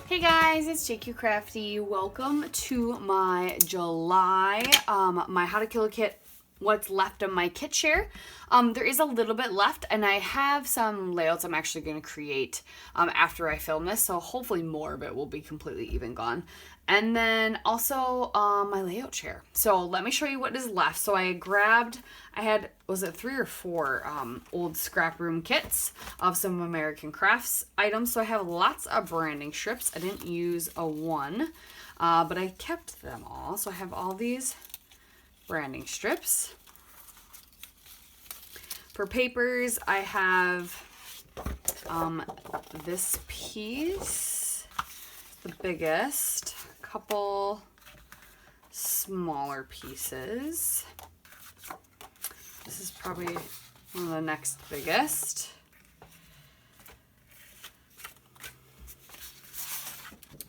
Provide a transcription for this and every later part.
Hey guys, it's JQ Crafty. Welcome to my July, my How to Kill a Kit, what's left of my kit share. There is a little bit left, and I have some layouts I'm actually going to create after I film this, so hopefully more of it will be completely even gone. And then also my layout share. So let me show you what is left. So I grabbed, was it 3 or 4 old scrap room kits of some American Crafts items. So I have lots of branding strips. I didn't use a one, but I kept them all. So I have all these branding strips. For papers, I have this piece, the biggest, a couple smaller pieces. This is probably one of the next biggest.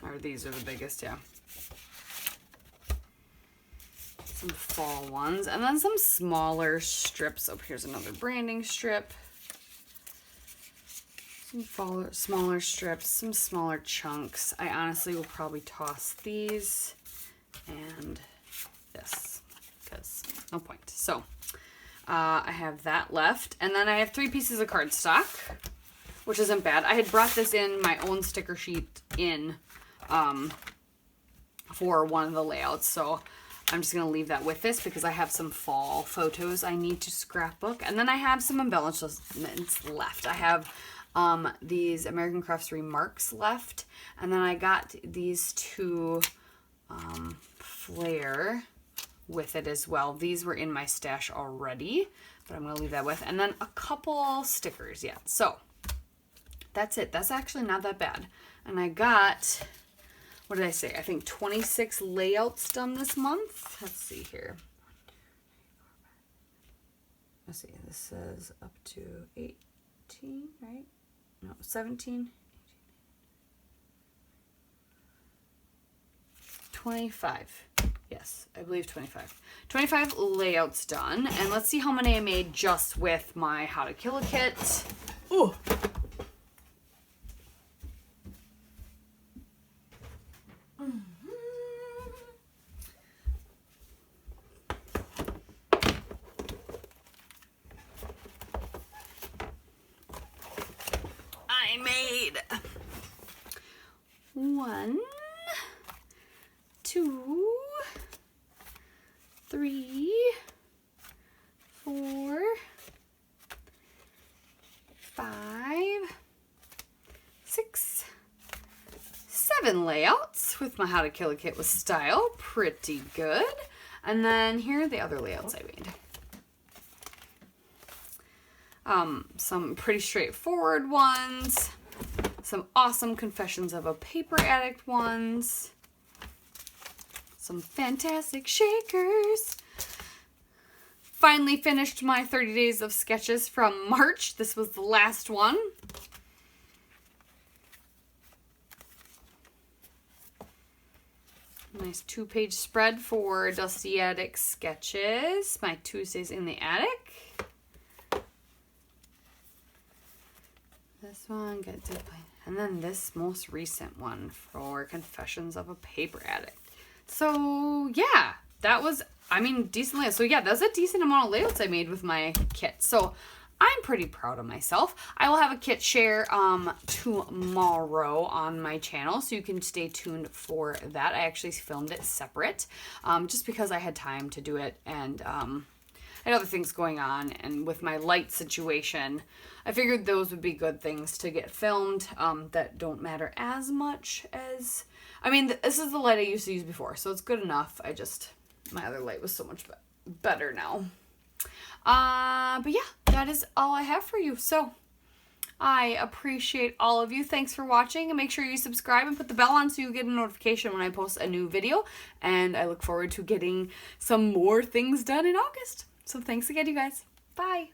Or these are the biggest, yeah. Some fall ones, and then some smaller strips. Oh, here's another branding strip. Some smaller strips, some smaller chunks. I honestly will probably toss these and this, because no point. So I have that left, and then I have 3 pieces of cardstock, which isn't bad. I had brought this in my own sticker sheet in for one of the layouts, so I'm just going to leave that with this because I have some fall photos I need to scrapbook. And then I have some embellishments left. I have these American Crafts Remarks left. And then I got these 2 flare with it as well. These were in my stash already, but I'm going to leave that with. And then a couple stickers, yeah. So that's it. That's actually not that bad. And I got... what did I say? I think 26 layouts done this month. Let's see here. Let's see. This says up to 18, right? No, 17. 25. Yes, I believe 25. 25 layouts done. And let's see how many I made just with my How to Kill a Kit. Ooh. I made 1, 2, 3, 4, 5, 6, 7 layouts with my How to Kill a Kit with Style. Pretty good. And then here are the other layouts I made. Some pretty straightforward ones, some awesome Confessions of a Paper Addict ones, some fantastic shakers. Finally finished my 30 days of sketches from March. This was the last one. Nice 2-page spread for Dusty Attic sketches. My Tuesdays in the Attic. This one, and then this most recent one for Confessions of a Paper Addict. So yeah, that was, I mean, decent layout. So yeah, that's a decent amount of layouts I made with my kit. So I'm pretty proud of myself. I will have a kit share tomorrow on my channel, so you can stay tuned for that. I actually filmed it separate, just because I had time to do it, and I had other things going on, and with my light situation, I figured those would be good things to get filmed that don't matter as much as, I mean, this is the light I used to use before, so it's good enough. My other light was so much better now. But yeah, that is all I have for you. So I appreciate all of you. Thanks for watching, and make sure you subscribe and put the bell on so you get a notification when I post a new video. And I look forward to getting some more things done in August. So thanks again, you guys. Bye.